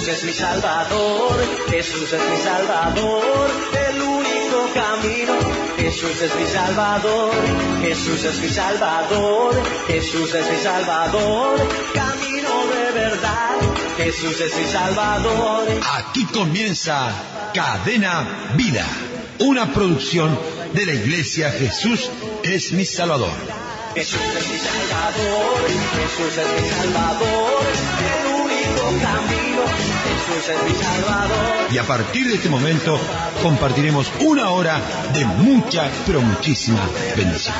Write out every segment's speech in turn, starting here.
Jesús es mi Salvador, Jesús es mi Salvador, el único camino. Jesús es mi Salvador, Jesús es mi Salvador, Jesús es mi Salvador, camino de verdad. Jesús es mi Salvador. Aquí comienza Cadena Vida, una producción de la Iglesia Jesús es mi Salvador. Jesús es mi Salvador, Jesús es mi Salvador, el único camino. Jesús es mi Salvador. Y a partir de este momento compartiremos una hora de mucha, pero muchísima bendición.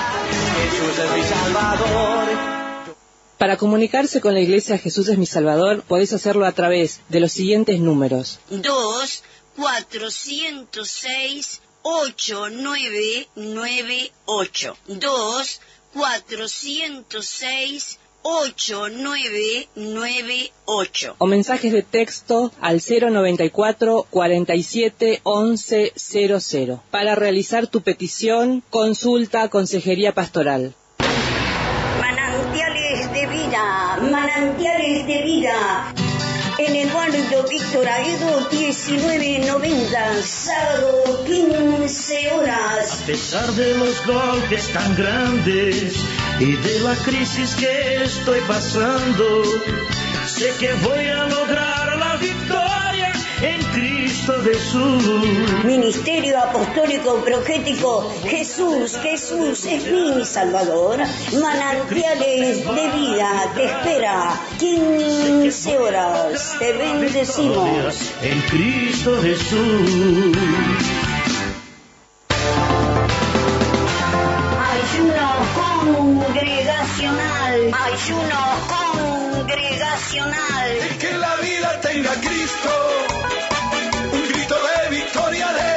Jesús es mi Salvador. Para comunicarse con la Iglesia Jesús es mi Salvador, podéis hacerlo a través de los siguientes números. 2-406-8998. 2-406-8998. O mensajes de texto al 094 47 11 00 para realizar tu petición, consulta, consejería pastoral. Manantiales de vida, manantiales de vida. En Eduardo Víctor Aedo 1990, sábado 15 horas. A pesar de los golpes tan grandes y de la crisis que estoy pasando, sé que voy a lograr la victoria en Cristo Jesús. Ministerio Apostólico Profético Jesús, Jesús es mi Salvador. Manantiales de vida te espera 15 horas. Te bendecimos. En Cristo Jesús. Ayuno congregacional. Ayuno congregacional. Que la vida tenga Cristo. Un grito de victoria de...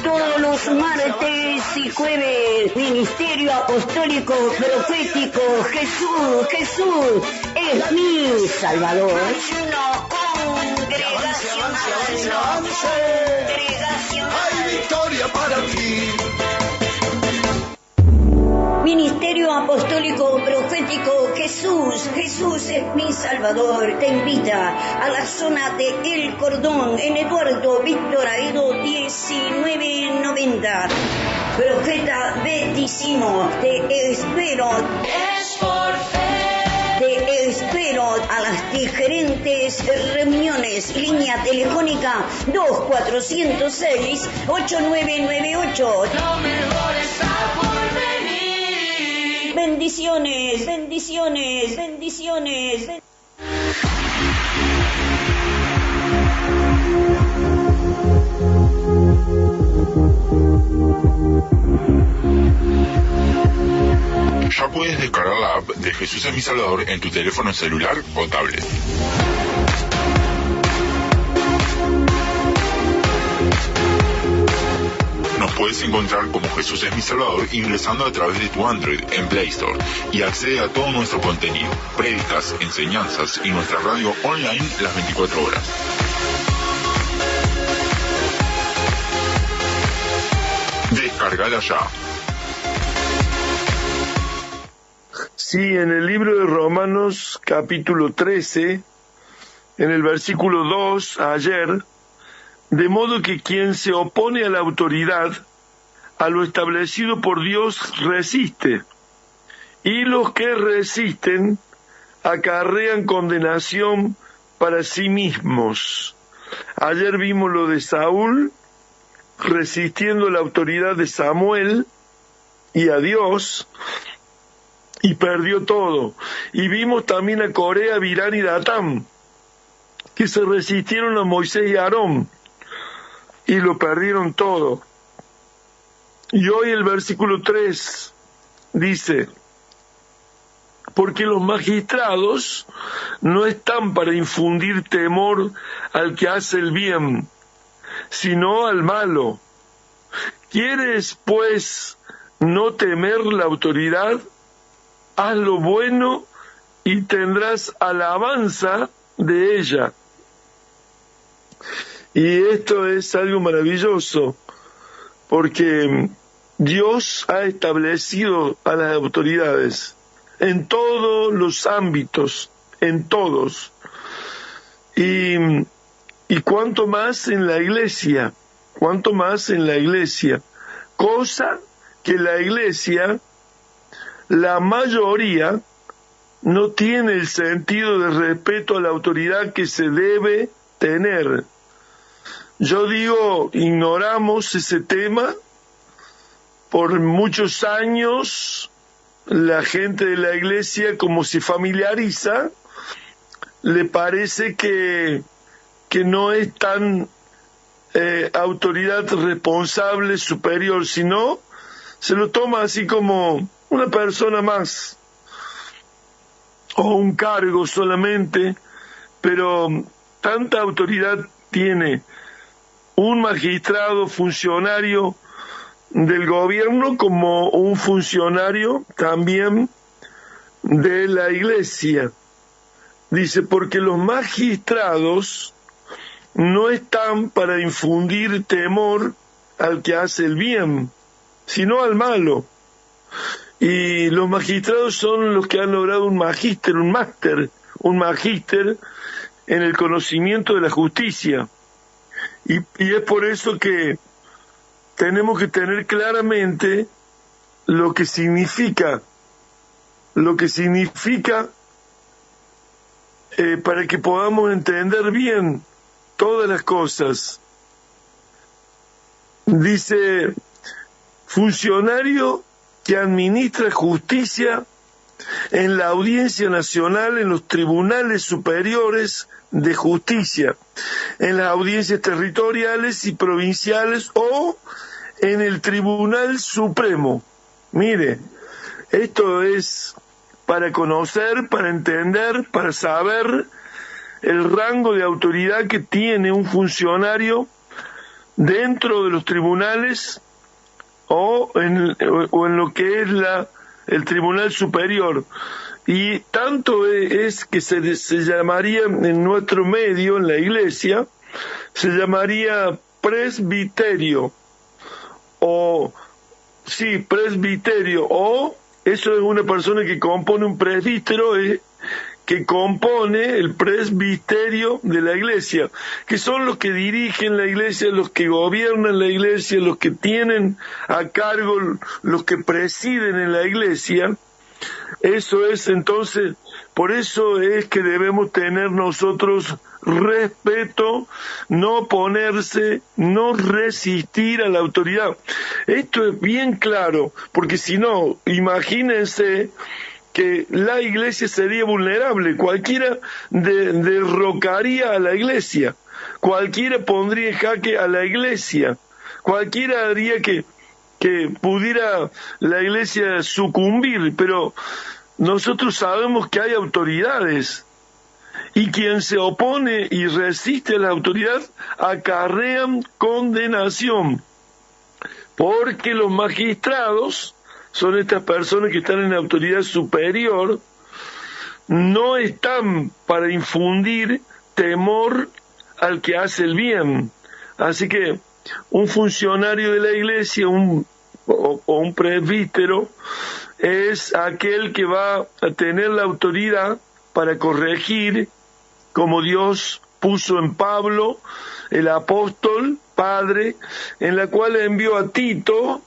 Todos los martes y jueves, Ministerio Apostólico Profético Jesús, Jesús es mi Salvador. Ayuno congregacional. Hay victoria para ti. Ministerio Apostólico Profético Jesús, Jesús es mi Salvador, te invita a la zona de El Cordón, en Eduardo Víctor Aedo 1990. Profeta Betísimo, te espero. Es por fe. Te espero a las diferentes reuniones. Línea telefónica 2406-8998. Lo mejor está por venir. Bendiciones, bendiciones, bendiciones. Ya puedes descargar la app de Jesús es mi Salvador en tu teléfono celular o tablet. Nos puedes encontrar como Jesús es mi Salvador ingresando a través de tu Android en Play Store y accede a todo nuestro contenido, prédicas, enseñanzas y nuestra radio online las 24 horas. Descargala ya. Sí, en el libro de Romanos, capítulo 13, en el versículo 2, ayer, de modo que quien se opone a la autoridad, a lo establecido por Dios, resiste, y los que resisten acarrean condenación para sí mismos. Ayer vimos lo de Saúl resistiendo la autoridad de Samuel y a Dios, y perdió todo. Y vimos también a Corea, Virán y Datán, que se resistieron a Moisés y Aarón, y lo perdieron todo. Y hoy el versículo 3 dice: porque los magistrados no están para infundir temor al que hace el bien, sino al malo. ¿Quieres, pues, no temer la autoridad? Haz lo bueno y tendrás alabanza de ella. Y esto es algo maravilloso, porque Dios ha establecido a las autoridades en todos los ámbitos, en todos. Y cuánto más en la iglesia, cosa que la iglesia, la mayoría, no tiene el sentido de respeto a la autoridad que se debe tener. Yo digo, ignoramos ese tema. Por muchos años, la gente de la iglesia, como se familiariza, le parece que no es tan autoridad responsable, superior, sino se lo toma así como una persona más, o un cargo solamente, pero tanta autoridad tiene un magistrado, funcionario del gobierno, como un funcionario también de la iglesia. Dice, porque los magistrados no están para infundir temor al que hace el bien, sino al malo. Y los magistrados son los que han logrado un magíster en el conocimiento de la justicia. Y es por eso que tenemos que tener claramente lo que significa para que podamos entender bien todas las cosas. Dice, funcionario que administra justicia en la Audiencia Nacional, en los tribunales superiores de justicia, en las audiencias territoriales y provinciales o en el Tribunal Supremo. Mire, esto es para conocer, para entender, para saber el rango de autoridad que tiene un funcionario dentro de los tribunales o en lo que es el Tribunal Superior. Y tanto es que se llamaría en nuestro medio, en la iglesia, se llamaría presbiterio, presbiterio, o eso es una persona que compone un presbítero, que compone el presbiterio de la iglesia, que son los que dirigen la iglesia, los que gobiernan la iglesia, los que tienen a cargo, los que presiden en la iglesia. Eso es, entonces, por eso es que debemos tener nosotros respeto, no oponerse, no resistir a la autoridad. Esto es bien claro, porque si no, imagínense que la iglesia sería vulnerable, cualquiera derrocaría a la iglesia, cualquiera pondría en jaque a la iglesia, cualquiera haría que pudiera la iglesia sucumbir, pero nosotros sabemos que hay autoridades, y quien se opone y resiste a la autoridad acarrean condenación, porque los magistrados son estas personas que están en autoridad superior, no están para infundir temor al que hace el bien. Así que un funcionario de la iglesia, o un presbítero, es aquel que va a tener la autoridad para corregir, como Dios puso en Pablo, el apóstol, padre, en la cual envió a Tito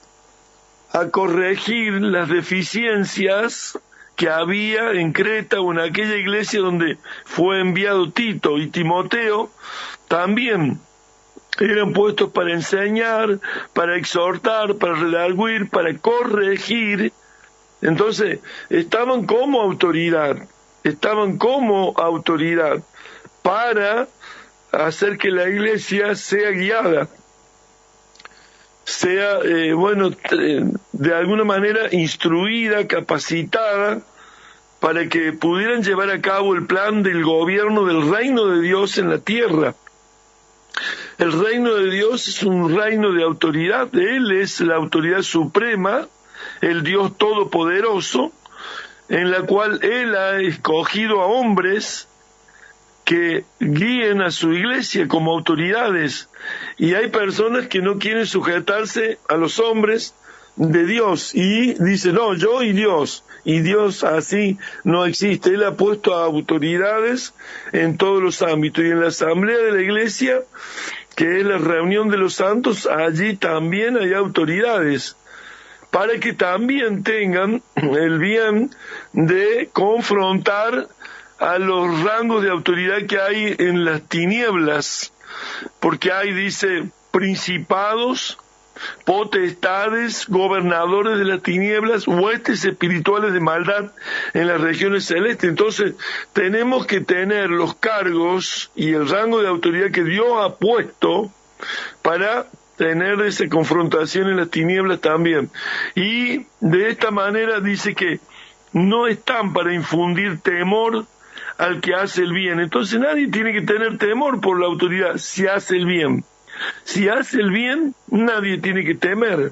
a corregir las deficiencias que había en Creta o en aquella iglesia donde fue enviado Tito, y Timoteo también eran puestos para enseñar, para exhortar, para redarguir, para corregir. Entonces, estaban como autoridad para hacer que la iglesia sea guiada, sea, de alguna manera instruida, capacitada, para que pudieran llevar a cabo el plan del gobierno del reino de Dios en la tierra. El reino de Dios es un reino de autoridad, Él es la autoridad suprema, el Dios todopoderoso, en la cual Él ha escogido a hombres que guíen a su iglesia como autoridades, y hay personas que no quieren sujetarse a los hombres, de Dios, y dice, no, yo y Dios así no existe. Él ha puesto a autoridades en todos los ámbitos, y en la asamblea de la iglesia, que es la reunión de los santos, allí también hay autoridades, para que también tengan el bien de confrontar a los rangos de autoridad que hay en las tinieblas, porque hay, dice, principados, potestades, gobernadores de las tinieblas, huestes espirituales de maldad en las regiones celestes. Entonces tenemos que tener los cargos y el rango de autoridad que Dios ha puesto para tener esa confrontación en las tinieblas también. Y de esta manera dice que no están para infundir temor al que hace el bien. Entonces nadie tiene que tener temor por la autoridad si hace el bien. Si hace el bien, nadie tiene que temer.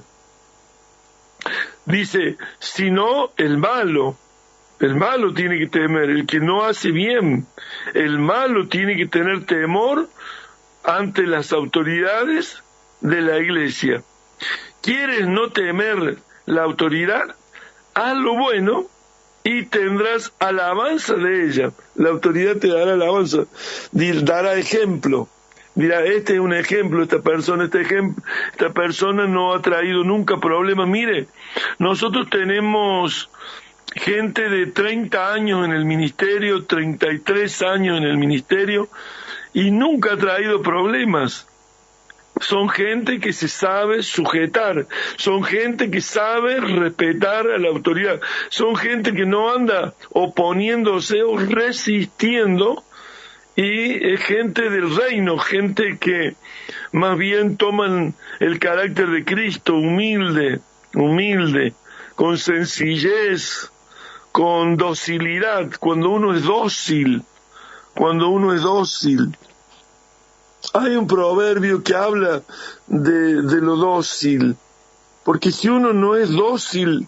Dice, sino el malo tiene que temer, el que no hace bien. El malo tiene que tener temor ante las autoridades de la iglesia. ¿Quieres no temer la autoridad? Haz lo bueno y tendrás alabanza de ella. La autoridad te dará alabanza, dará ejemplo. Dirá, este es un ejemplo, esta persona no ha traído nunca problemas. Mire, nosotros tenemos gente de 30 años en el ministerio, 33 años en el ministerio, y nunca ha traído problemas. Son gente que se sabe sujetar, son gente que sabe respetar a la autoridad, son gente que no anda oponiéndose o resistiendo, y es gente del reino, gente que más bien toman el carácter de Cristo, humilde, con sencillez, con docilidad, cuando uno es dócil. Hay un proverbio que habla de lo dócil, porque si uno no es dócil,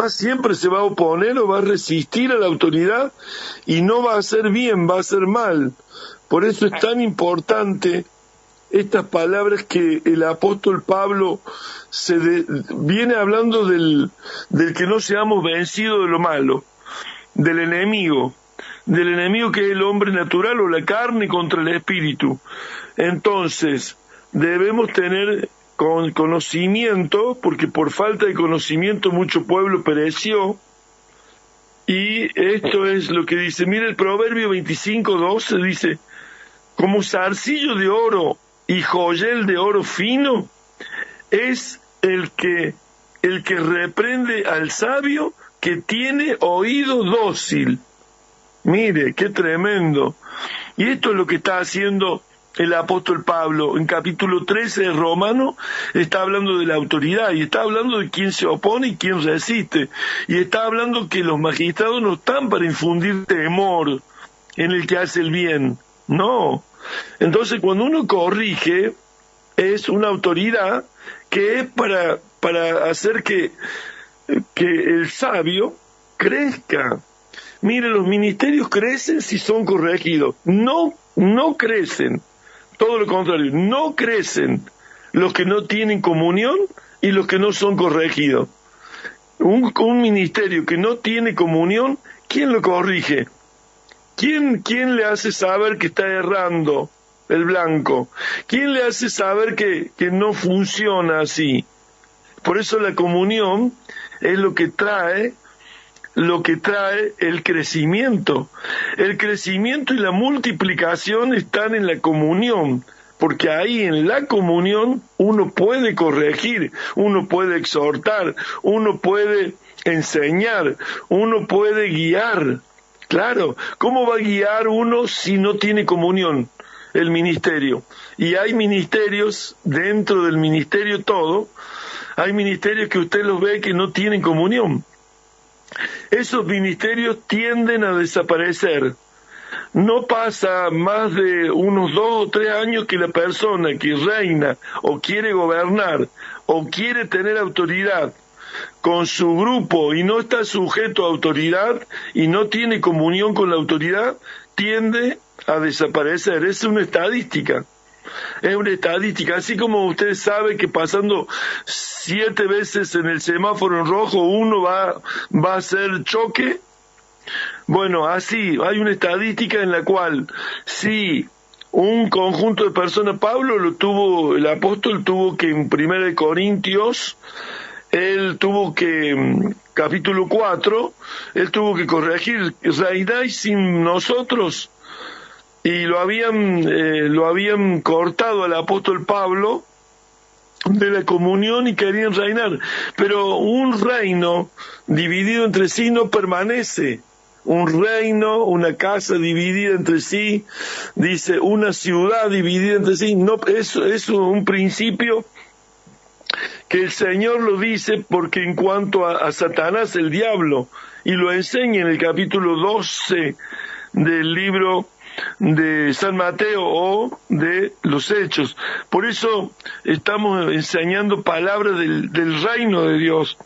siempre se va a oponer o va a resistir a la autoridad, y no va a hacer bien, va a hacer mal. Por eso es tan importante estas palabras que el apóstol Pablo viene hablando del que no seamos vencidos de lo malo, del enemigo que es el hombre natural o la carne contra el espíritu. Entonces debemos tener conocimiento, porque por falta de conocimiento mucho pueblo pereció. Y esto es lo que dice, mira el Proverbio 25:12, dice, como zarcillo de oro y joyel de oro fino es el que reprende al sabio, que tiene oído dócil. Mire, qué tremendo. Y esto es lo que está haciendo el apóstol Pablo. En capítulo 13 de Romanos está hablando de la autoridad, y está hablando de quién se opone y quién resiste, y está hablando que los magistrados no están para infundir temor en el que hace el bien, no. Entonces cuando uno corrige, es una autoridad que es para hacer que el sabio crezca. Mire, los ministerios crecen si son corregidos, no crecen. Todo lo contrario, no crecen los que no tienen comunión y los que no son corregidos. Un ministerio que no tiene comunión, ¿quién lo corrige? ¿Quién le hace saber que está errando el blanco? ¿Quién le hace saber que no funciona así? Por eso la comunión es lo que trae el crecimiento. El crecimiento y la multiplicación están en la comunión, porque ahí en la comunión uno puede corregir, uno puede exhortar, uno puede enseñar, uno puede guiar. Claro, ¿cómo va a guiar uno si no tiene comunión? El ministerio. Y hay ministerios, dentro del ministerio todo, hay ministerios que usted los ve que no tienen comunión. Esos ministerios tienden a desaparecer. No pasa más de unos 2 o 3 años que la persona que reina o quiere gobernar o quiere tener autoridad con su grupo y no está sujeto a autoridad y no tiene comunión con la autoridad, tiende a desaparecer. Es una estadística. Es una estadística, así como usted sabe que pasando 7 veces en el semáforo en rojo uno va a hacer choque. Bueno, así hay una estadística en la cual si un conjunto de personas, el apóstol tuvo que en 1 Corintios, él tuvo que, capítulo 4, él tuvo que corregir, reináis sin nosotros, y lo habían cortado al apóstol Pablo de la comunión y querían reinar, pero un reino dividido entre sí no permanece. Un reino, una casa dividida entre sí, dice, una ciudad dividida entre sí, no, eso es un principio que el Señor lo dice porque en cuanto a Satanás, el diablo, y lo enseña en el capítulo 12 del libro de San Mateo o de los Hechos. Por eso estamos enseñando palabras del reino de Dios,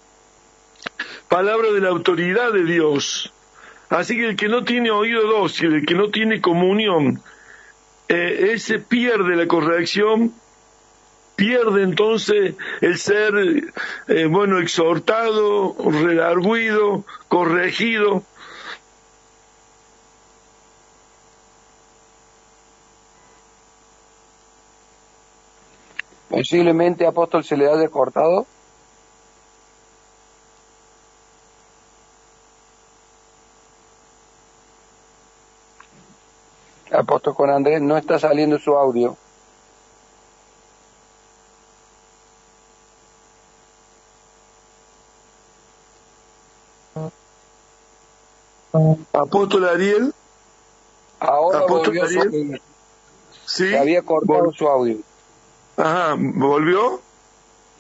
palabras de la autoridad de Dios. Así que el que no tiene oído dócil, el que no tiene comunión, ese pierde la corrección, pierde entonces el ser, exhortado, redarguido, corregido. Posiblemente, apóstol, se le haya cortado. Apóstol Juan Andrés, no está saliendo su audio. Apóstol Ariel. Ahora Apóstol volvió Ariel. Sí. Se había cortado su audio. Ajá, ¿volvió?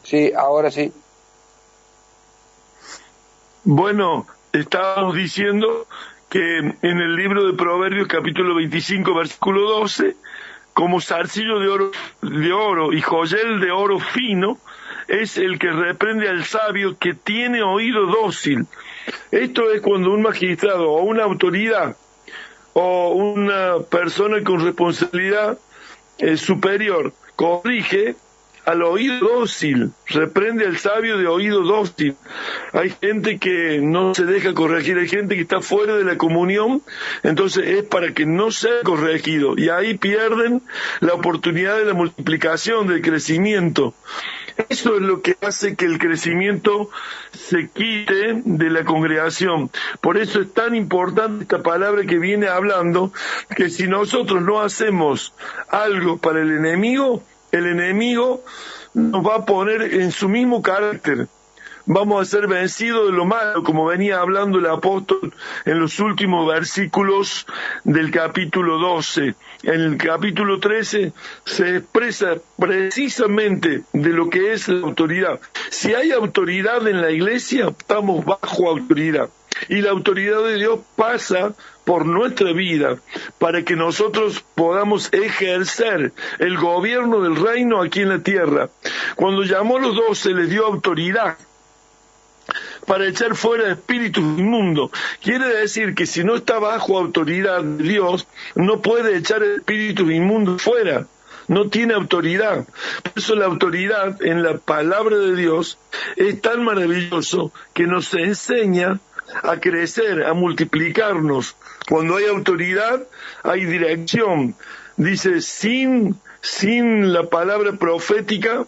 Sí, ahora sí. Bueno, estábamos diciendo que en el libro de Proverbios, capítulo 25, versículo 12, como zarcillo de oro y joyel de oro fino, es el que reprende al sabio que tiene oído dócil. Esto es cuando un magistrado o una autoridad o una persona con responsabilidad superior corrige al oído dócil, reprende al sabio de oído dócil. Hay gente que no se deja corregir, hay gente que está fuera de la comunión, entonces es para que no sea corregido, y ahí pierden la oportunidad de la multiplicación, del crecimiento. Eso es lo que hace que el crecimiento se quite de la congregación. Por eso es tan importante esta palabra que viene hablando, que si nosotros no hacemos algo para el enemigo nos va a poner en su mismo carácter. Vamos a ser vencidos de lo malo, como venía hablando el apóstol en los últimos versículos del capítulo 12. En el capítulo 13 se expresa precisamente de lo que es la autoridad. Si hay autoridad en la iglesia, estamos bajo autoridad. Y la autoridad de Dios pasa por nuestra vida para que nosotros podamos ejercer el gobierno del reino aquí en la tierra. Cuando llamó a los 12 les dio autoridad para echar fuera espíritus inmundos. Quiere decir que si no está bajo autoridad de Dios, no puede echar espíritus inmundos fuera. No tiene autoridad. Por eso la autoridad en la palabra de Dios es tan maravilloso que nos enseña a crecer, a multiplicarnos. Cuando hay autoridad, hay dirección. Dice, sin la palabra profética,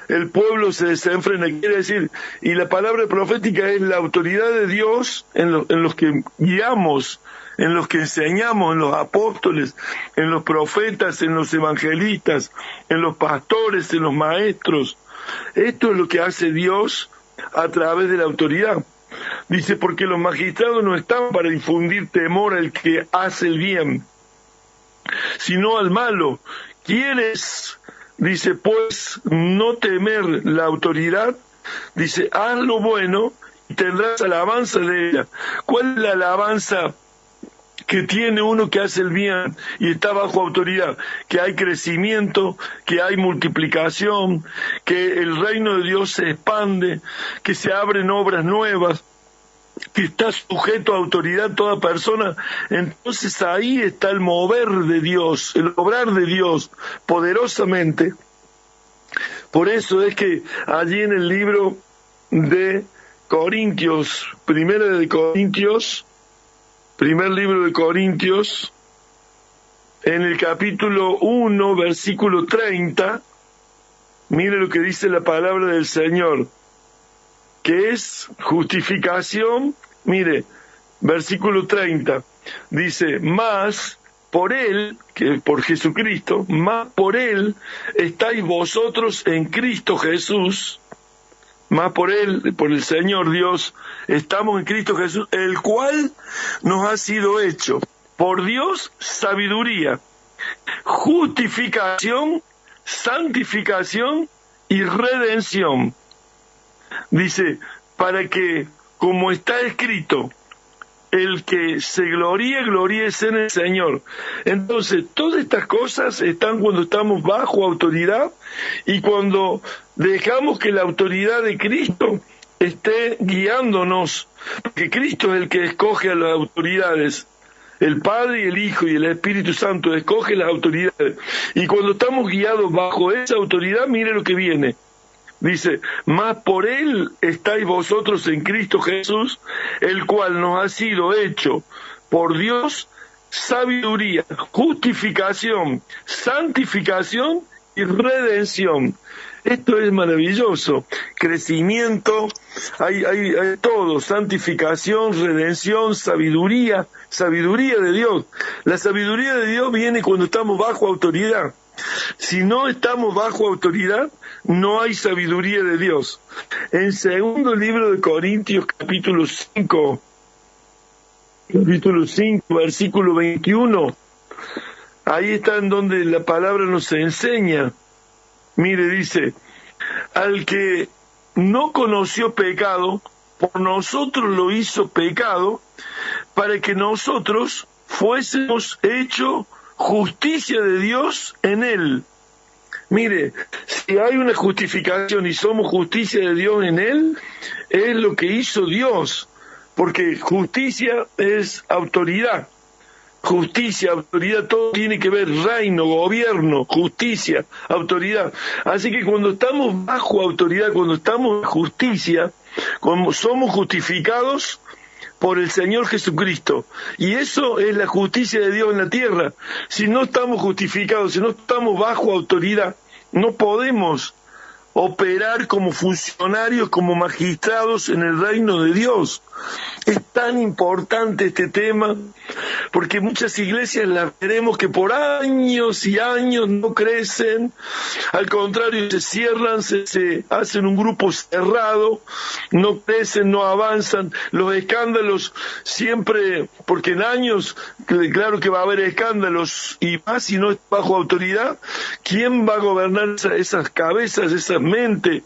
el pueblo se desenfrena. Quiere decir, y la palabra profética es la autoridad de Dios en los que guiamos, en los que enseñamos, en los apóstoles, en los profetas, en los evangelistas, en los pastores, en los maestros. Esto es lo que hace Dios a través de la autoridad. Dice, porque los magistrados no están para infundir temor al que hace el bien, sino al malo. ¿Quieres, dice, pues, no temer la autoridad? Dice, haz lo bueno y tendrás alabanza de ella. ¿Cuál es la alabanza que tiene uno que hace el bien y está bajo autoridad? Que hay crecimiento, que hay multiplicación, que el reino de Dios se expande, que se abren obras nuevas. que está sujeto a autoridad toda persona, entonces ahí está el mover de Dios, el obrar de Dios poderosamente. Por eso es que allí en el libro de Corintios, primer libro de Corintios, en el capítulo 1, versículo 30, mire lo que dice la palabra del Señor, que es justificación. Mire, versículo 30, dice, más por Él, que por Jesucristo, más por Él estáis vosotros en Cristo Jesús, más por Él, por el Señor Dios, estamos en Cristo Jesús, el cual nos ha sido hecho por Dios sabiduría, justificación, santificación y redención. Dice, para que, como está escrito, el que se gloríe, gloríese en el Señor. Entonces, todas estas cosas están cuando estamos bajo autoridad y cuando dejamos que la autoridad de Cristo esté guiándonos, porque Cristo es el que escoge a las autoridades. El Padre y el Hijo y el Espíritu Santo escogen las autoridades. Y cuando estamos guiados bajo esa autoridad, mire lo que viene. Dice, más por Él estáis vosotros en Cristo Jesús, el cual nos ha sido hecho por Dios sabiduría, justificación, santificación y redención. Esto es maravilloso. Crecimiento, hay todo, santificación, redención, sabiduría de Dios. La sabiduría de Dios viene cuando estamos bajo autoridad. Si no estamos bajo autoridad, no hay sabiduría de Dios. En segundo libro de Corintios, capítulo 5, versículo 21, ahí está en donde la palabra nos enseña. Mire, dice, al que no conoció pecado, por nosotros lo hizo pecado, para que nosotros fuésemos hechos justicia de Dios en Él. Mire, si hay una justificación y somos justicia de Dios en Él, es lo que hizo Dios, porque justicia es autoridad. Justicia, autoridad, todo tiene que ver, reino, gobierno, justicia, autoridad. Así que cuando estamos bajo autoridad, cuando estamos en justicia, como somos justificados por el Señor Jesucristo. Y eso es la justicia de Dios en la tierra. Si no estamos justificados, si no estamos bajo autoridad, no podemos operar como funcionarios, como magistrados en el reino de Dios. Es tan importante este tema, porque muchas iglesias las veremos que por años y años no crecen, al contrario, se cierran, se hacen un grupo cerrado, no crecen, no avanzan, los escándalos siempre, porque en años, claro que va a haber escándalos, y más si no es bajo autoridad, ¿quién va a gobernar esas cabezas, esas mentes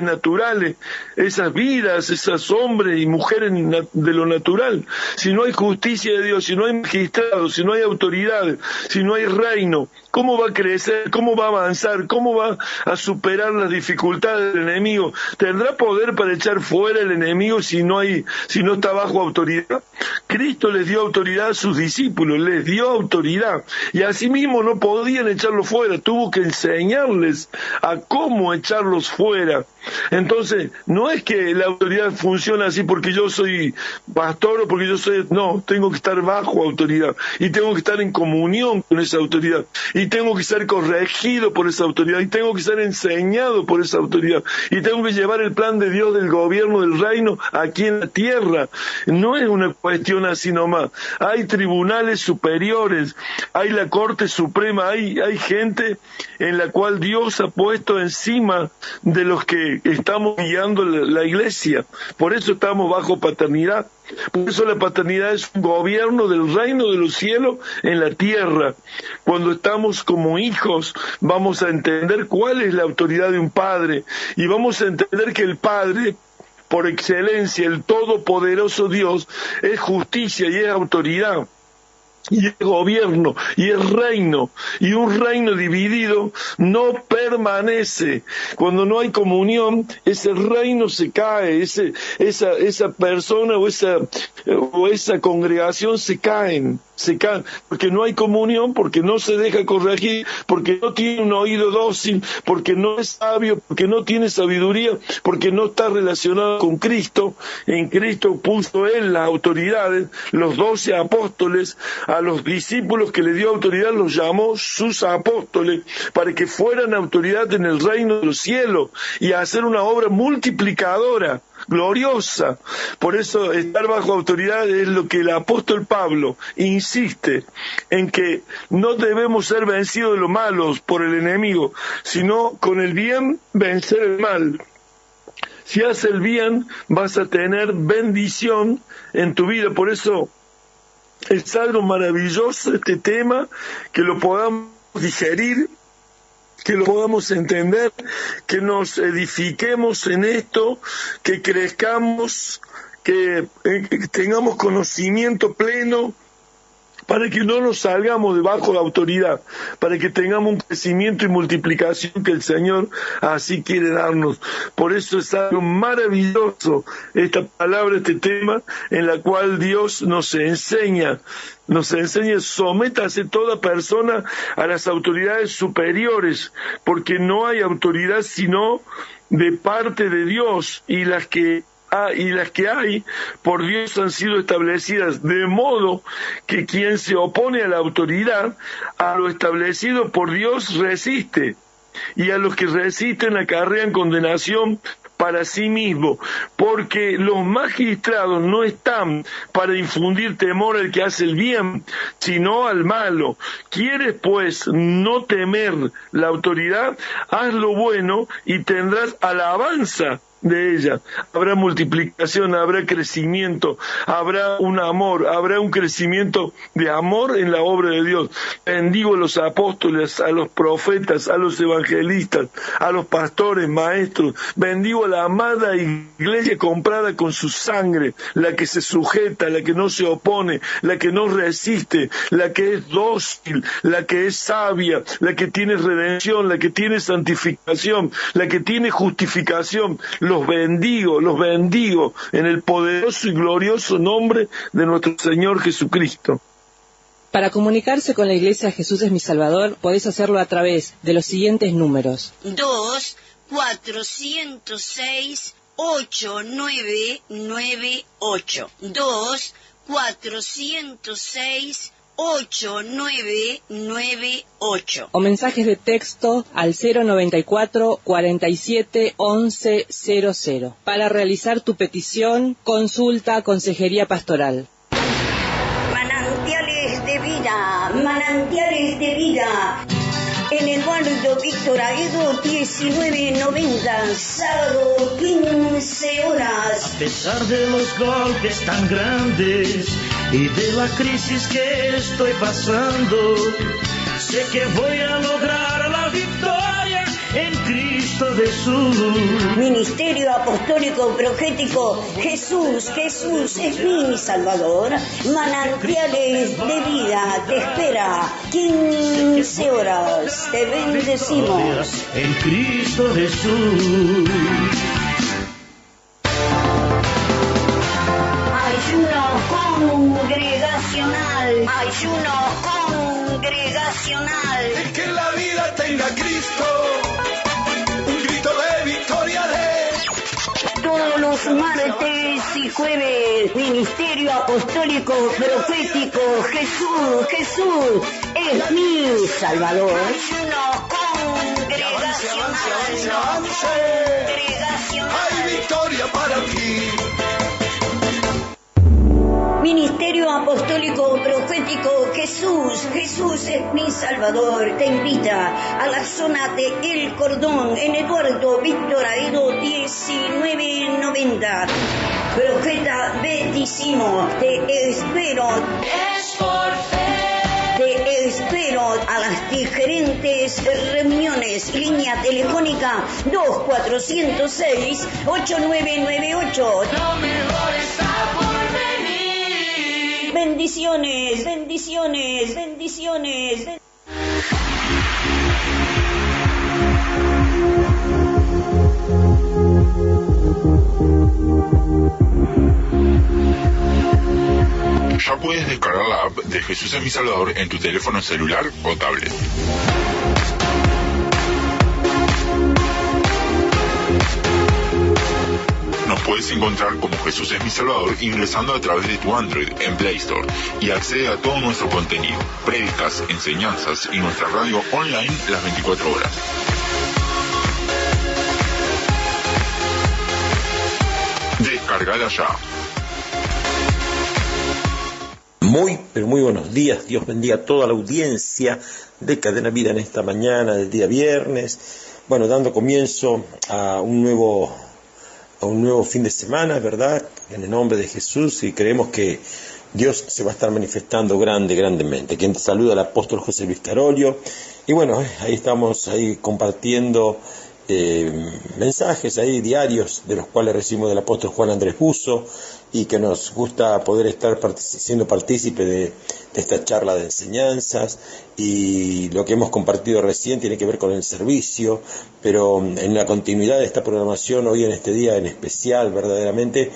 naturales, esas vidas, esos hombres y mujeres de lo natural? Si no hay justicia de Dios, si no hay magistrados, si no hay autoridades, si no hay reino, ¿cómo va a crecer? ¿Cómo va a avanzar? ¿Cómo va a superar las dificultades del enemigo? ¿Tendrá poder para echar fuera el enemigo si no está bajo autoridad? Cristo les dio autoridad a sus discípulos, les dio autoridad, y asimismo no podían echarlo fuera, tuvo que enseñarles a cómo echarlos fuera. Entonces, no es que la autoridad funciona así porque yo soy pastor o porque yo soy... No, tengo que estar bajo autoridad y tengo que estar en comunión con esa autoridad y tengo que ser corregido por esa autoridad y tengo que ser enseñado por esa autoridad y tengo que llevar el plan de Dios del gobierno del reino aquí en la tierra. No es una cuestión así nomás. Hay tribunales superiores, hay la Corte Suprema, hay gente en la cual Dios ha puesto encima de los que estamos guiando la iglesia. Por eso estamos bajo paternidad. Por eso la paternidad es un gobierno del reino de los cielos en la tierra. Cuando estamos como hijos, vamos a entender cuál es la autoridad de un padre y vamos a entender que el padre, por excelencia, el todopoderoso Dios, es justicia y es autoridad. y es gobierno, y es reino, y un reino dividido no permanece. Cuando no hay comunión, ese reino se cae, esa persona o esa congregación se caen, porque no hay comunión, porque no se deja corregir, porque no tiene un oído dócil, porque no es sabio, porque no tiene sabiduría, porque no está relacionado con Cristo. En Cristo puso Él las autoridades, los 12 apóstoles. A los discípulos que le dio autoridad los llamó sus apóstoles para que fueran autoridad en el reino de los cielos y a hacer una obra multiplicadora, gloriosa. Por eso estar bajo autoridad es lo que el apóstol Pablo insiste en, que no debemos ser vencidos de los malos por el enemigo, sino con el bien vencer el mal. Si haces el bien, vas a tener bendición en tu vida. Por eso es algo maravilloso este tema, que lo podamos digerir, que lo podamos entender, que nos edifiquemos en esto, que crezcamos, que tengamos conocimiento pleno, para que no nos salgamos debajo de autoridad, para que tengamos un crecimiento y multiplicación que el Señor así quiere darnos. Por eso es algo maravilloso esta palabra, este tema, en la cual Dios nos enseña, sométase toda persona a las autoridades superiores, porque no hay autoridad sino de parte de Dios, y las que hay por Dios han sido establecidas, de modo que quien se opone a la autoridad, a lo establecido por Dios, resiste, y a los que resisten acarrean condenación para sí mismo, porque los magistrados no están para infundir temor al que hace el bien, sino al malo. ¿Quieres, pues, no temer la autoridad? Haz lo bueno y tendrás alabanza de ella. Habrá multiplicación, habrá crecimiento, habrá un amor, habrá un crecimiento de amor en la obra de Dios. Bendigo a los apóstoles, a los profetas, a los evangelistas, a los pastores, maestros. Bendigo a la amada iglesia comprada con su sangre, la que se sujeta, la que no se opone, la que no resiste, la que es dócil, la que es sabia, la que tiene redención, la que tiene santificación, la que tiene justificación. Los bendigo en el poderoso y glorioso nombre de nuestro Señor Jesucristo. Para comunicarse con la Iglesia Jesús es mi Salvador, podés hacerlo a través de los siguientes números: 2-406-8998 2-406-8998 o mensajes de texto al 094 47 11 00. Para realizar tu petición, consulta Consejería Pastoral. Manantiales de vida, manantiales de vida. En Eduardo Víctor Aedo 1990, sábado 15 horas. A pesar de los golpes tan grandes y de la crisis que estoy pasando, sé que voy a lograr la victoria en Cristo Jesús. Ministerio Apostólico Profético Jesús es mi Salvador. Manantiales de vida te espera 15 horas. Te bendecimos en Cristo Jesús. Ayuno congregacional. El que en la vida tenga Cristo, un grito de victoria de... Todos los martes y jueves, Ministerio Apostólico Profético Jesús es mi Salvador. Ayuno congregacional. Hay victoria para ti. Ministerio Apostólico Profético Jesús es mi Salvador, te invita a la zona de El Cordón, en Eduardo Víctor Aedo 1990. Profeta Betísimo, te espero. Es por fe. Te espero a las diferentes reuniones. Línea telefónica 2-406-8998. Lo mejor está por venir. bendiciones, bendiciones, bendiciones. Ya puedes descargar la app de Jesús es mi Salvador en tu teléfono celular o tablet. Nos puedes encontrar como Jesús es mi Salvador ingresando a través de tu Android en Play Store y accede a todo nuestro contenido, prédicas, enseñanzas y nuestra radio online las 24 horas. Descargala ya. Muy, pero muy buenos días. Dios bendiga a toda la audiencia de Cadena Vida en esta mañana del día viernes. Bueno, dando comienzo a un nuevo fin de semana, ¿verdad? En el nombre de Jesús, y creemos que Dios se va a estar manifestando grandemente. Quien te saluda, el apóstol José Luis Carolio. Y bueno, ahí estamos compartiendo mensajes diarios, de los cuales recibimos del apóstol Juan Andrés Buzo, y que nos gusta poder estar siendo partícipe de esta charla de enseñanzas. Y lo que hemos compartido recién tiene que ver con el servicio, pero en la continuidad de esta programación, hoy en este día en especial, verdaderamente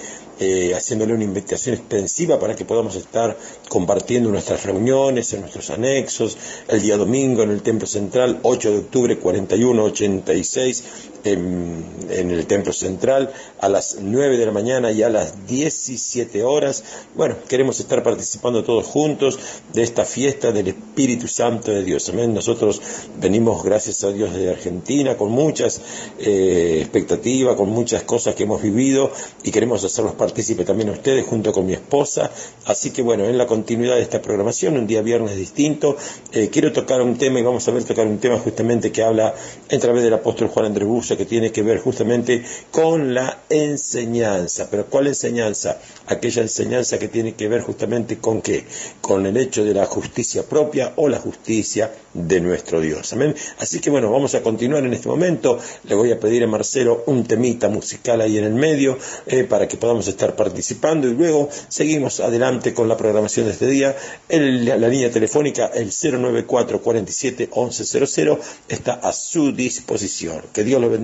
haciéndole una invitación extensiva para que podamos estar compartiendo nuestras reuniones, en nuestros anexos, el día domingo en el Templo Central, 8 de octubre 4186, en el Templo Central, a las 9 de la mañana y a las 17 horas. Bueno, queremos estar participando todos juntos de esta fiesta del Espíritu Santo de Dios. Amén. Nosotros venimos, gracias a Dios, de Argentina, con muchas expectativas, con muchas cosas que hemos vivido, y queremos hacerlos partícipes también a ustedes, junto con mi esposa. Así que bueno, en la continuidad de esta programación, un día viernes distinto, quiero tocar un tema, y vamos a tocar un tema justamente que habla a través del apóstol Juan Andrés Buzo, que tiene que ver justamente con la enseñanza. Pero ¿cuál enseñanza? Aquella enseñanza que tiene que ver justamente con ¿qué? Con el hecho de la justicia propia o la justicia de nuestro Dios. Amén. Así que bueno, vamos a continuar en este momento. Le voy a pedir a Marcelo un temita musical ahí en el medio, para que podamos estar participando, y luego seguimos adelante con la programación de este día. La línea telefónica, el 094-47-1100, está a su disposición. Que Dios lo bendiga,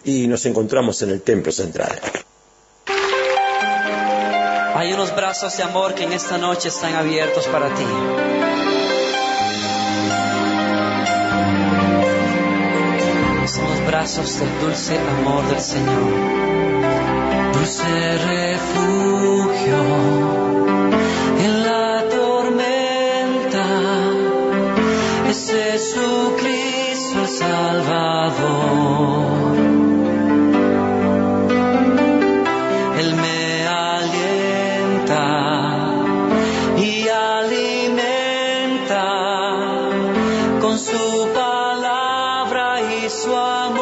y nos encontramos en el Templo Central. Hay unos brazos de amor que en esta noche están abiertos para ti. Son los brazos del dulce amor del Señor. Dulce refugio en la tormenta, es Jesucristo el Salvador. Él me alienta y alimenta con su palabra y su amor.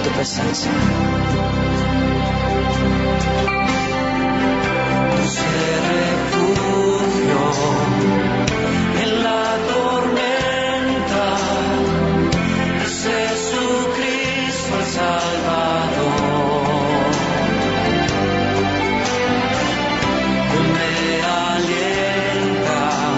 Tu presencia. Dulce refugio en la tormenta, es Jesucristo el Salvador. Él me alienta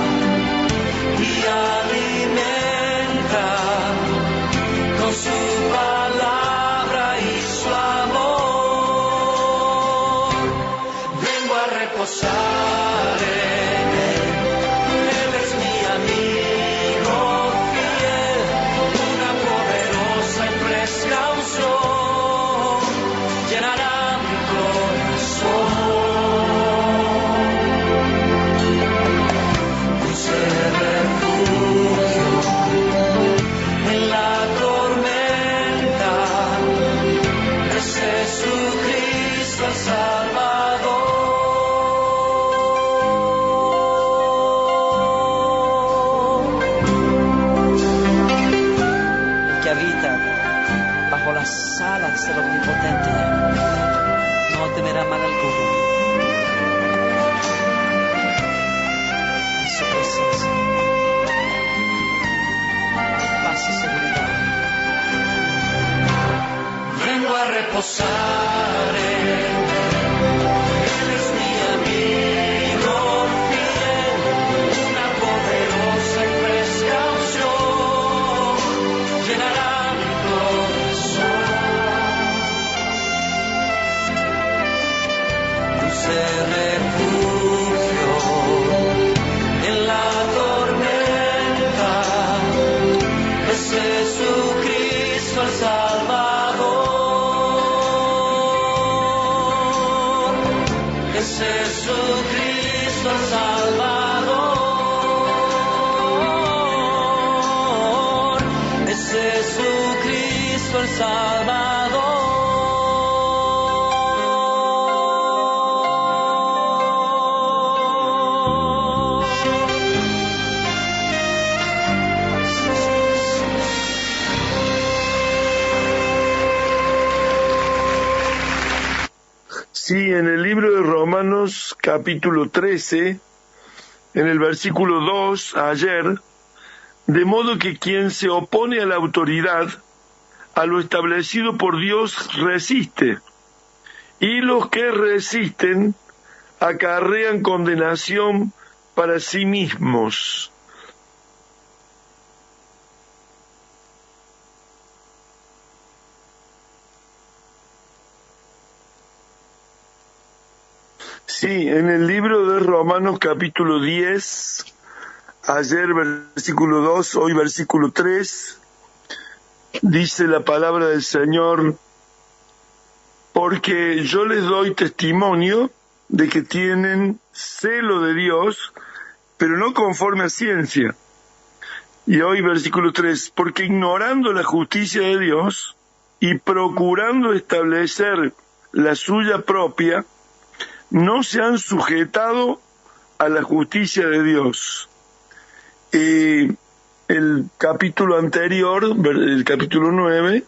Cristo el Salvador. Sí, en el libro de Romanos, capítulo 13, en el versículo 2, ayer, de modo que quien se opone a la autoridad, a lo establecido por Dios, resiste, y los que resisten acarrean condenación para sí mismos. Sí, en el libro de Romanos capítulo 10, ayer versículo 2, hoy versículo 3, dice la palabra del Señor, porque yo les doy testimonio de que tienen celo de Dios, pero no conforme a ciencia. Y hoy versículo 3, porque ignorando la justicia de Dios y procurando establecer la suya propia, no se han sujetado a la justicia de Dios. El capítulo anterior, el capítulo 9,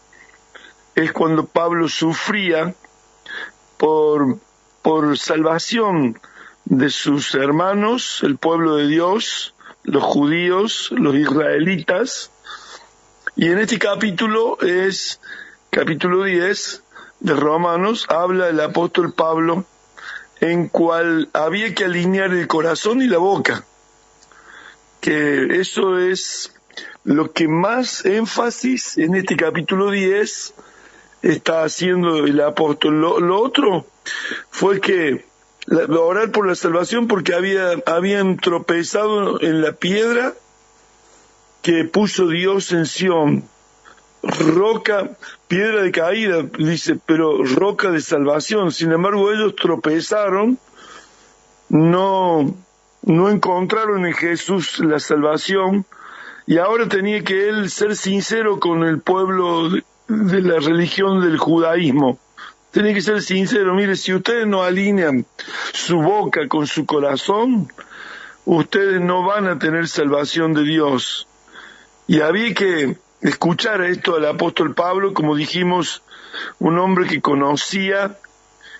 es cuando Pablo sufría por salvación de sus hermanos, el pueblo de Dios, los judíos, los israelitas. Y en este capítulo es capítulo 10 de Romanos, habla el apóstol Pablo en cual había que alinear el corazón y la boca, que eso es lo que más énfasis en este capítulo 10 está haciendo el apóstol. Lo otro fue que orar por la salvación, porque habían tropezado en la piedra que puso Dios en Sión, roca, piedra de caída, dice, pero roca de salvación. Sin embargo, ellos tropezaron, no encontraron en Jesús la salvación, y ahora tenía que él ser sincero con el pueblo de la religión del judaísmo. Tenía que ser sincero. Mire, si ustedes no alinean su boca con su corazón, ustedes no van a tener salvación de Dios. Y había que escuchar esto al apóstol Pablo, como dijimos, un hombre que conocía,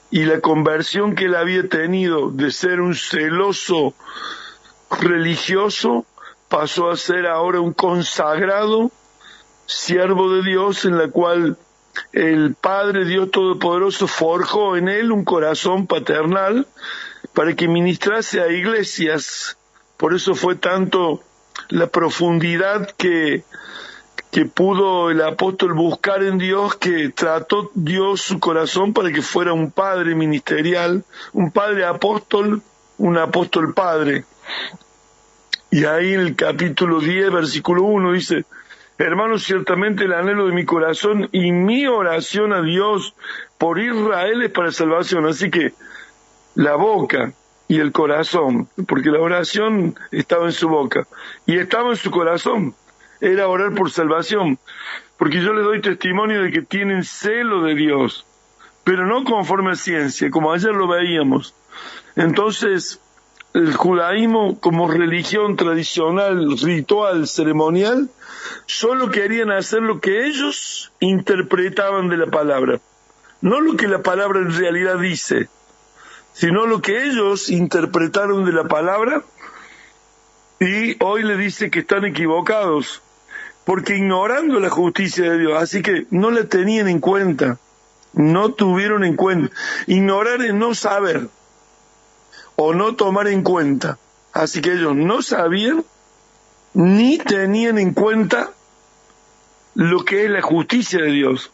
y la conversión que él había tenido de ser un celoso religioso pasó a ser ahora un consagrado siervo de Dios, en la cual el Padre Dios Todopoderoso forjó en él un corazón paternal para que ministrase a iglesias. Por eso fue tanto la profundidad que pudo el apóstol buscar en Dios, que trató Dios su corazón para que fuera un padre ministerial, un padre apóstol, un apóstol padre. Y ahí en el capítulo 10, versículo 1 dice, hermanos, ciertamente el anhelo de mi corazón y mi oración a Dios por Israel es para salvación. Así que la boca y el corazón, porque la oración estaba en su boca y estaba en su corazón, era orar por salvación, porque yo les doy testimonio de que tienen celo de Dios, pero no conforme a ciencia, como ayer lo veíamos. Entonces, el judaísmo como religión tradicional, ritual, ceremonial, solo querían hacer lo que ellos interpretaban de la palabra, no lo que la palabra en realidad dice, sino lo que ellos interpretaron de la palabra, y hoy le dice que están equivocados, porque ignorando la justicia de Dios, así que no la tenían en cuenta, no tuvieron en cuenta. Ignorar es no saber, o no tomar en cuenta. Así que ellos no sabían, ni tenían en cuenta lo que es la justicia de Dios.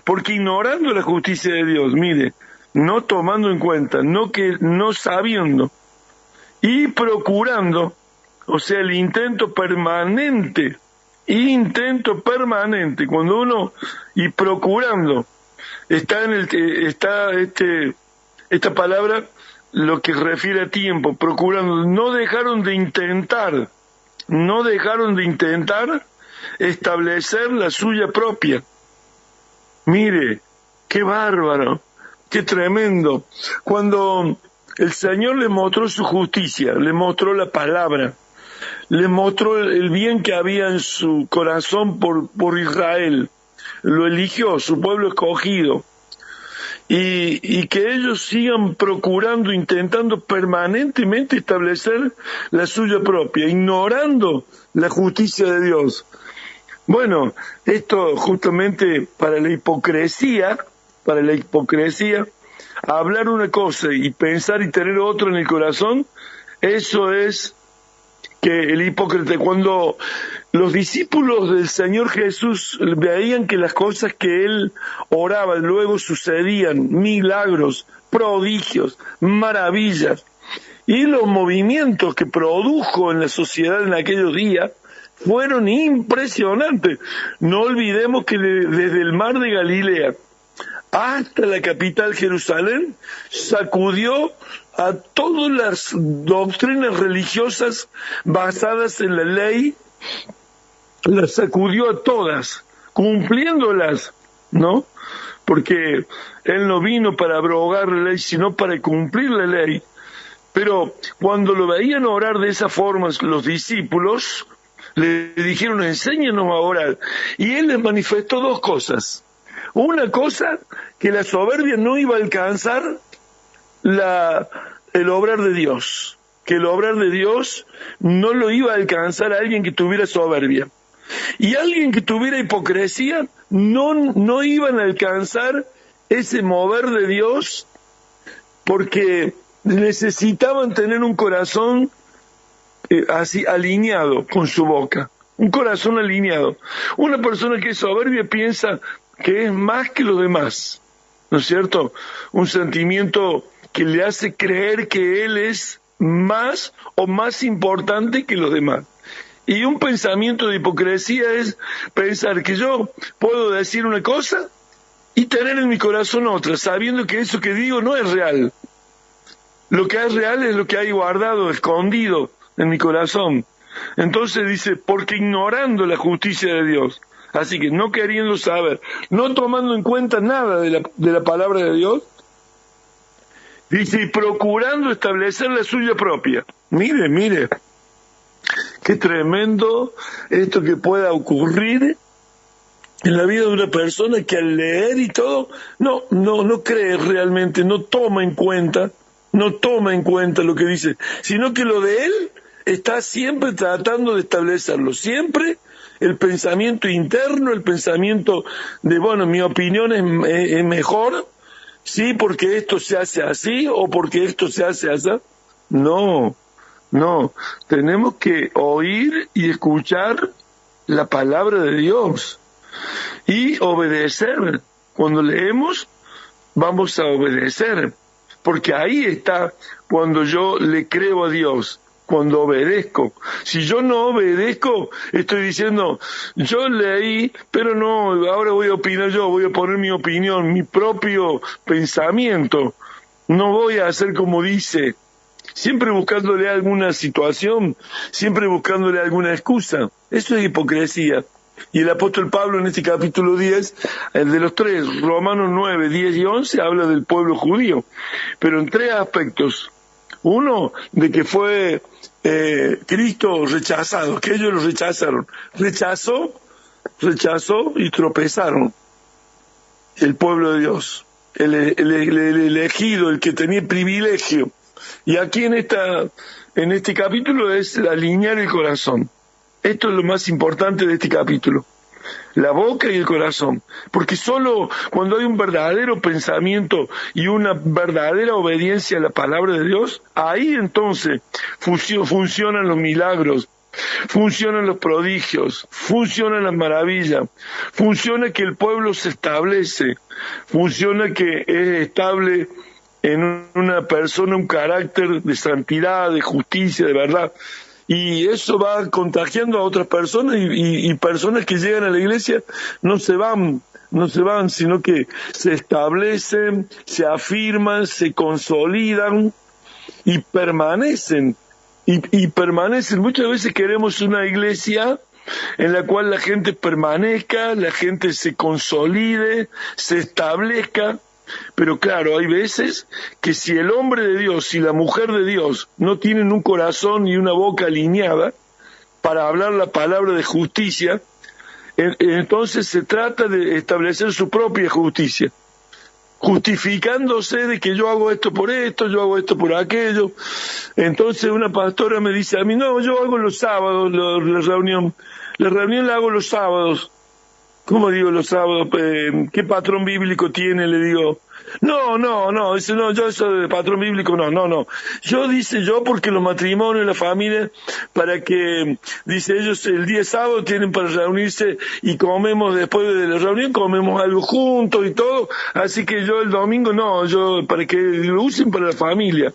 Porque ignorando la justicia de Dios, mire, no tomando en cuenta, no sabiendo, y procurando, o sea, el intento permanente, cuando uno, y procurando, esta palabra, lo que refiere a tiempo, procurando, no dejaron de intentar establecer la suya propia. Mire, qué bárbaro, qué tremendo. Cuando el Señor le mostró su justicia, le mostró la palabra, le mostró el bien que había en su corazón por Israel, lo eligió, su pueblo escogido, y que ellos sigan procurando, intentando permanentemente establecer la suya propia, ignorando la justicia de Dios. Bueno, esto justamente para la hipocresía, hablar una cosa y pensar y tener otra en el corazón, eso es que el hipócrita, cuando los discípulos del Señor Jesús veían que las cosas que él oraba luego sucedían, milagros, prodigios, maravillas, y los movimientos que produjo en la sociedad en aquellos días fueron impresionantes. No olvidemos que desde el mar de Galilea hasta la capital Jerusalén sacudió a todas las doctrinas religiosas basadas en la ley, las sacudió a todas, cumpliéndolas, ¿no? Porque él no vino para abrogar la ley, sino para cumplir la ley. Pero cuando lo veían orar de esa forma los discípulos, le dijeron, enséñanos a orar. Y él les manifestó dos cosas. Una cosa, que la soberbia no iba a alcanzar el obrar de Dios, que el obrar de Dios no lo iba a alcanzar a alguien que tuviera soberbia. Y alguien que tuviera hipocresía no iban a alcanzar ese mover de Dios, porque necesitaban tener un corazón así alineado con su boca, un corazón alineado. Una persona que es soberbia piensa que es más que los demás, ¿no es cierto? Un sentimiento que le hace creer que él es más o más importante que los demás. Y un pensamiento de hipocresía es pensar que yo puedo decir una cosa y tener en mi corazón otra, sabiendo que eso que digo no es real. Lo que es real es lo que hay guardado, escondido en mi corazón. Entonces dice, porque ignorando la justicia de Dios, así que no queriendo saber, no tomando en cuenta nada de la palabra de Dios, dice, y procurando establecer la suya propia. Mire, qué tremendo esto que pueda ocurrir en la vida de una persona que al leer y todo, no cree realmente, no toma en cuenta lo que dice, sino que lo de él está siempre tratando de establecerlo, siempre el pensamiento interno, el pensamiento de, bueno, mi opinión es mejor, sí, porque esto se hace así o porque esto se hace así. No, tenemos que oír y escuchar la palabra de Dios y obedecer. Cuando leemos, vamos a obedecer, porque ahí está cuando yo le creo a Dios, cuando obedezco. Si yo no obedezco, estoy diciendo, yo leí, pero no, ahora voy a opinar yo, voy a poner mi opinión, mi propio pensamiento. No voy a hacer como dice, siempre buscándole alguna situación, siempre buscándole alguna excusa. Eso es hipocresía. Y el apóstol Pablo en este capítulo 10, el de los tres, Romanos 9, 10 y 11, habla del pueblo judío, pero en tres aspectos. Uno, de que fue Cristo rechazado, que ellos lo rechazaron. Rechazó y tropezaron el pueblo de Dios, el elegido, el que tenía privilegio. Y aquí en este capítulo es alinear el corazón. Esto es lo más importante de este capítulo. La boca y el corazón. Porque solo cuando hay un verdadero pensamiento y una verdadera obediencia a la palabra de Dios, ahí entonces funcionan los milagros, funcionan los prodigios, funcionan las maravillas, funciona que el pueblo se establece, funciona que es estable en una persona un carácter de santidad, de justicia, de verdad. Y eso va contagiando a otras personas y personas que llegan a la iglesia no se van, sino que se establecen, se afirman, se consolidan y permanecen. Y permanecen. Muchas veces queremos una iglesia en la cual la gente permanezca, la gente se consolide, se establezca. Pero claro, hay veces que si el hombre de Dios y la mujer de Dios no tienen un corazón y una boca alineada para hablar la palabra de justicia, entonces se trata de establecer su propia justicia, justificándose de que yo hago esto por esto, yo hago esto por aquello. Entonces una pastora me dice a mí, no, yo hago los sábados la reunión la hago los sábados. ¿Cómo digo los sábados? ¿Qué patrón bíblico tiene? Le digo, yo eso de patrón bíblico no. Yo porque los matrimonios, la familia, para que, dice ellos, el día sábado tienen para reunirse y comemos después de la reunión, comemos algo juntos y todo, así que yo el domingo para que lo usen para la familia.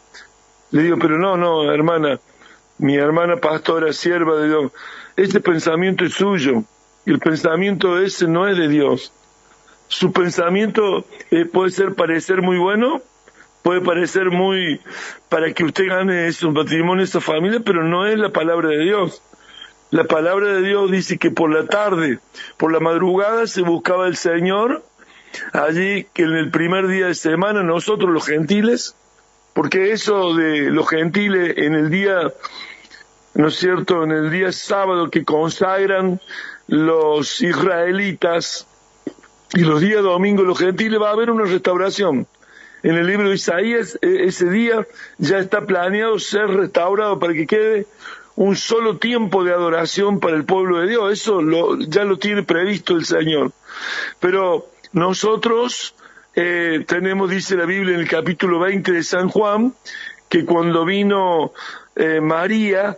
Le digo, pero no, hermana, mi hermana pastora, sierva de Dios, ese pensamiento es suyo. El pensamiento ese no es de Dios. Su pensamiento puede parecer muy bueno, puede parecer muy para que usted gane su matrimonio, esa familia, pero no es la palabra de Dios. La palabra de Dios dice que por la tarde, por la madrugada se buscaba el Señor, allí que en el primer día de semana nosotros los gentiles, porque eso de los gentiles en el día, ¿no es cierto?, en el día sábado que consagran los israelitas y los días domingos los gentiles, va a haber una restauración. En el libro de Isaías, ese día ya está planeado ser restaurado para que quede un solo tiempo de adoración para el pueblo de Dios. Eso ya lo tiene previsto el Señor. Pero nosotros tenemos, dice la Biblia en el capítulo 20 de San Juan, que cuando vino María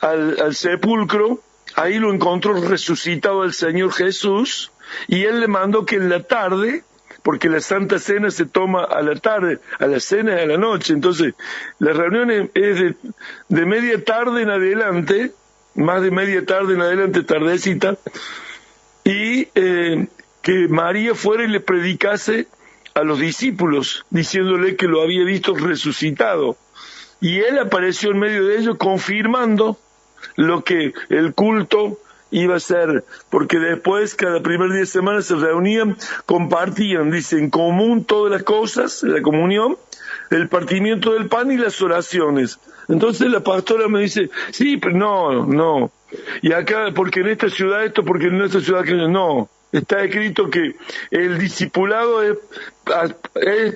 al sepulcro, ahí lo encontró resucitado el Señor Jesús, y él le mandó que en la tarde, porque la Santa Cena se toma a la tarde, a la cena y a la noche, entonces la reunión es de media tarde en adelante, más de media tarde en adelante, tardecita, y que María fuera y le predicase a los discípulos, diciéndole que lo había visto resucitado. Y él apareció en medio de ellos confirmando lo que el culto iba a ser, porque después cada primer día de semana se reunían, compartían, dice, en común todas las cosas, la comunión, el partimiento del pan y las oraciones. Entonces la pastora me dice, sí, pero no, y acá, porque en esta ciudad esto, porque en esta ciudad aquello, no, está escrito que el discipulado es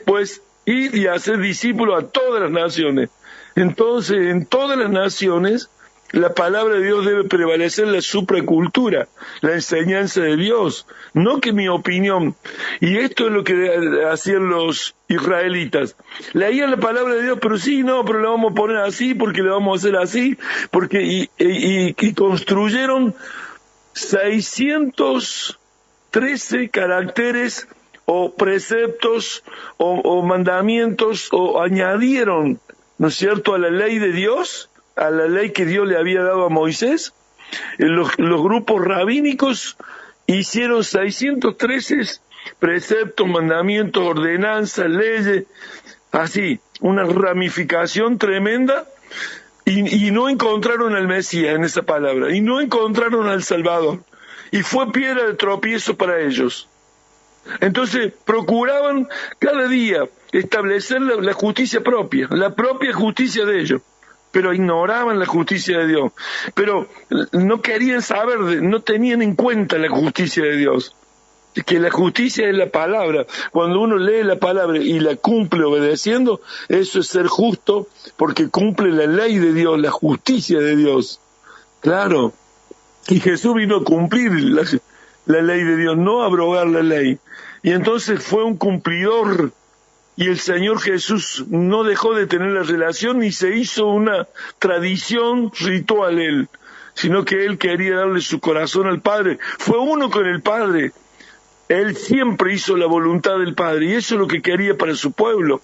pues ir y hacer discípulos a todas las naciones. Entonces, en todas las naciones, la palabra de Dios debe prevalecer, la supracultura, la enseñanza de Dios, no que mi opinión. Y esto es lo que hacían los israelitas. Leían la palabra de Dios, pero pero la vamos a poner así, porque le vamos a hacer así, porque y construyeron 613 caracteres o preceptos o mandamientos, o añadieron, ¿no es cierto?, a la ley de Dios, a la ley que Dios le había dado a Moisés. Los grupos rabínicos hicieron 613 preceptos, mandamientos, ordenanzas, leyes, así, una ramificación tremenda, y no encontraron al Mesías en esa palabra, y no encontraron al Salvador, y fue piedra de tropiezo para ellos. Entonces procuraban cada día establecer la justicia propia, la propia justicia de ellos, pero ignoraban la justicia de Dios, pero no querían saber, no tenían en cuenta la justicia de Dios, que la justicia es la palabra. Cuando uno lee la palabra y la cumple obedeciendo, eso es ser justo, porque cumple la ley de Dios, la justicia de Dios. Claro, y Jesús vino a cumplir la ley de Dios, no a abrogar la ley. Y entonces fue un cumplidor, y el Señor Jesús no dejó de tener la relación ni se hizo una tradición ritual él, sino que él quería darle su corazón al Padre. Fue uno con el Padre. Él siempre hizo la voluntad del Padre, y eso es lo que quería para su pueblo.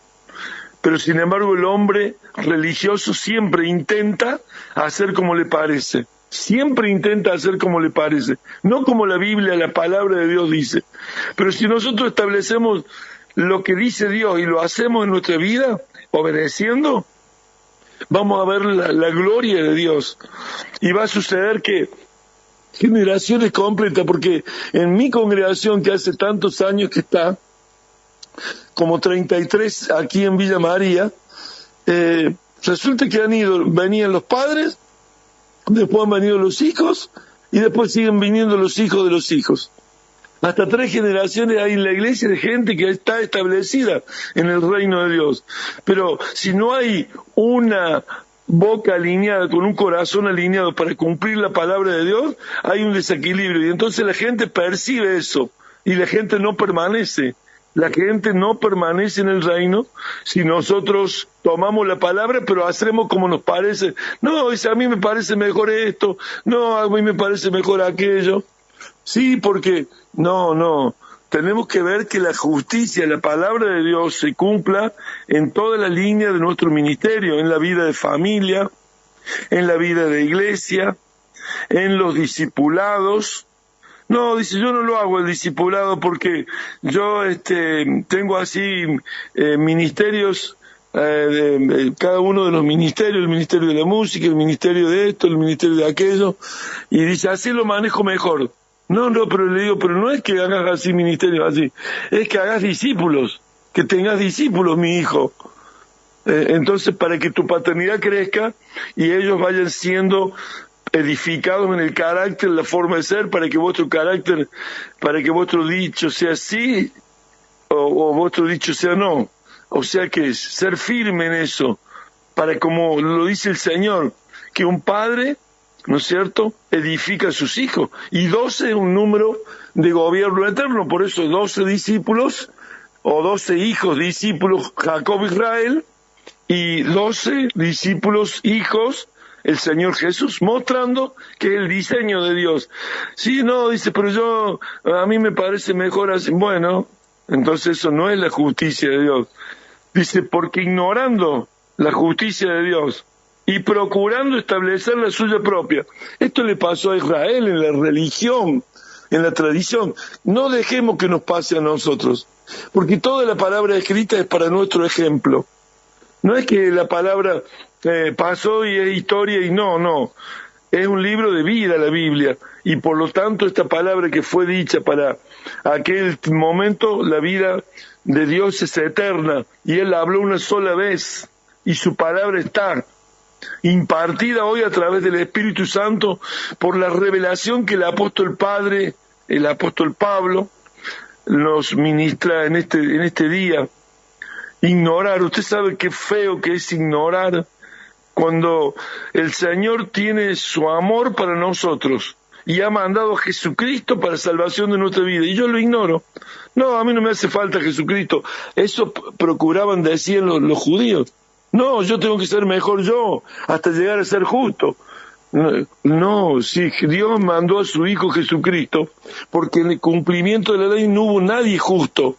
Pero sin embargo el hombre religioso siempre intenta hacer como le parece. Siempre intenta hacer como le parece, no como la Biblia, la palabra de Dios dice. Pero si nosotros establecemos lo que dice Dios y lo hacemos en nuestra vida, obedeciendo, vamos a ver la gloria de Dios. Y va a suceder que generaciones completas, porque en mi congregación, que hace tantos años que está, como 33 aquí en Villa María, resulta que venían los padres, después han venido los hijos, y después siguen viniendo los hijos de los hijos. Hasta 3 generaciones hay en la iglesia de gente que está establecida en el reino de Dios. Pero si no hay una boca alineada, con un corazón alineado para cumplir la palabra de Dios, hay un desequilibrio. Y entonces la gente percibe eso, y la gente no permanece. La gente no permanece en el reino si nosotros tomamos la palabra, pero hacemos como nos parece. No, dice, a mí me parece mejor esto, no, a mí me parece mejor aquello. Sí, porque no, tenemos que ver que la justicia, la palabra de Dios se cumpla en toda la línea de nuestro ministerio, en la vida de familia, en la vida de iglesia, en los discipulados. No, dice, yo no lo hago el discipulado porque yo tengo así ministerios, cada uno de los ministerios, el ministerio de la música, el ministerio de esto, el ministerio de aquello, y dice, así lo manejo mejor. No, pero le digo, pero no es que hagas así ministerios así, es que hagas discípulos, que tengas discípulos, mi hijo. Entonces, para que tu paternidad crezca y ellos vayan siendo edificados en el carácter, la forma de ser, para que vuestro carácter, para que vuestro dicho sea sí o vuestro dicho sea no. O sea que ser firme en eso, para como lo dice el Señor, que un padre, ¿no es cierto?, edifica a sus hijos. Y 12 es un número de gobierno eterno, por eso 12 discípulos, o 12 hijos discípulos, Jacob Israel, y 12 discípulos hijos, el Señor Jesús, mostrando que es el diseño de Dios. Sí, no, dice, pero a mí me parece mejor así. Bueno, entonces eso no es la justicia de Dios. Dice, porque ignorando la justicia de Dios y procurando establecer la suya propia. Esto le pasó a Israel en la religión, en la tradición. No dejemos que nos pase a nosotros, porque toda la palabra escrita es para nuestro ejemplo. No es que la palabra pasó y es historia y no. Es un libro de vida la Biblia, y por lo tanto esta palabra que fue dicha para aquel momento, la vida de Dios es eterna, y Él habló una sola vez, y su palabra está impartida hoy a través del Espíritu Santo por la revelación que el apóstol Padre, el apóstol Pablo, nos ministra en este día. Ignorar, usted sabe qué feo que es ignorar cuando el Señor tiene su amor para nosotros y ha mandado a Jesucristo para salvación de nuestra vida, y yo lo ignoro. No, a mí no me hace falta Jesucristo. Eso procuraban decir los judíos. No, yo tengo que ser mejor yo, hasta llegar a ser justo. No, si Dios mandó a su Hijo Jesucristo, porque en el cumplimiento de la ley no hubo nadie justo.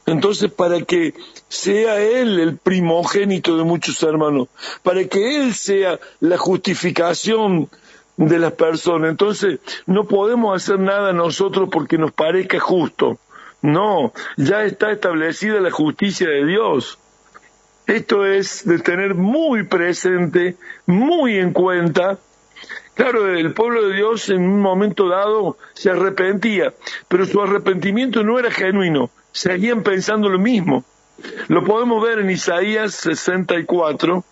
Entonces, para que sea Él el primogénito de muchos hermanos, para que Él sea la justificación de las personas. Entonces, no podemos hacer nada nosotros porque nos parezca justo. No, ya está establecida la justicia de Dios. Esto es de tener muy presente, muy en cuenta. Claro, el pueblo de Dios en un momento dado se arrepentía, pero su arrepentimiento no era genuino, seguían pensando lo mismo. Lo podemos ver en Isaías 64,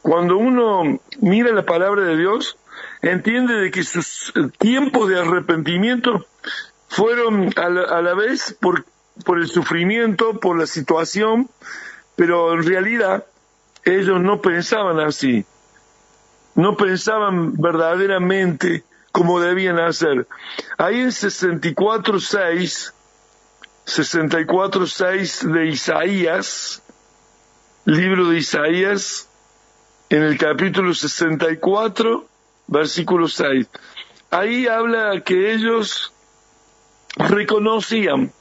cuando uno mira la palabra de Dios, entiende de que sus tiempos de arrepentimiento fueron a la vez por el sufrimiento, por la situación, pero en realidad ellos no pensaban así, no pensaban verdaderamente como debían hacer. Ahí en 64:6 de Isaías, libro de Isaías, en el capítulo 64, versículo 6, ahí habla que ellos reconocían,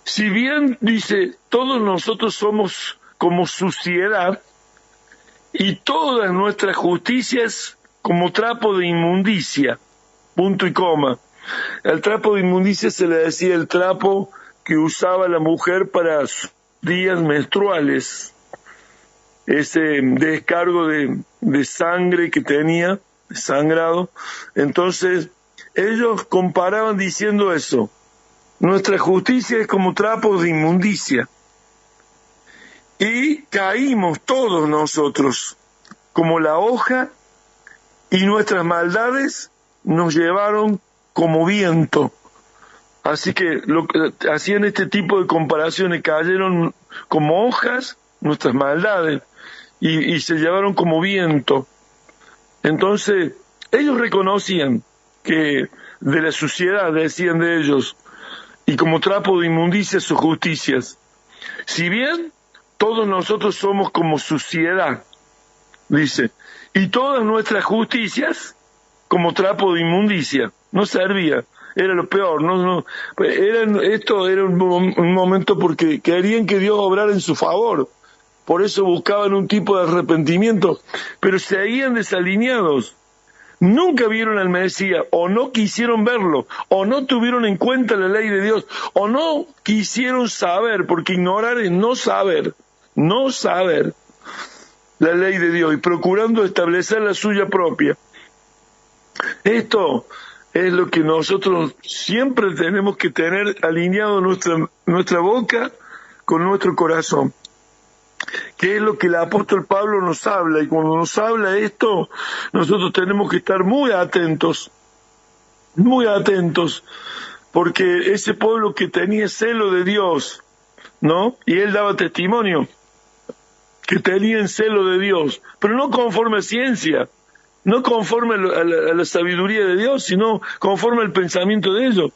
si bien, dice, todos nosotros somos como suciedad, y todas nuestras justicias como trapo de inmundicia, punto y coma. El trapo de inmundicia se le decía el trapo que usaba la mujer para sus días menstruales, ese descargo de sangre que tenía, sangrado. Entonces, ellos comparaban diciendo eso: nuestra justicia es como trapos de inmundicia, y caímos todos nosotros como la hoja, y nuestras maldades nos llevaron como viento. Así que hacían este tipo de comparaciones: cayeron como hojas nuestras maldades y se llevaron como viento. Entonces ellos reconocían que de la suciedad, decían de ellos, y como trapo de inmundicia sus justicias. Si bien todos nosotros somos como suciedad, dice, y todas nuestras justicias como trapo de inmundicia. No servía, era lo peor. Esto era un momento porque querían que Dios obrara en su favor, por eso buscaban un tipo de arrepentimiento, pero seguían desalineados. Nunca vieron al Mesías, o no quisieron verlo, o no tuvieron en cuenta la ley de Dios, o no quisieron saber, porque ignorar es no saber la ley de Dios y procurando establecer la suya propia. Esto es lo que nosotros siempre tenemos que tener alineado nuestra boca con nuestro corazón, que es lo que el apóstol Pablo nos habla. Y cuando nos habla esto, nosotros tenemos que estar muy atentos, porque ese pueblo que tenía celo de Dios, ¿no? Y él daba testimonio que tenían celo de Dios, pero no conforme a ciencia, no conforme a la sabiduría de Dios, sino conforme al pensamiento de ellos.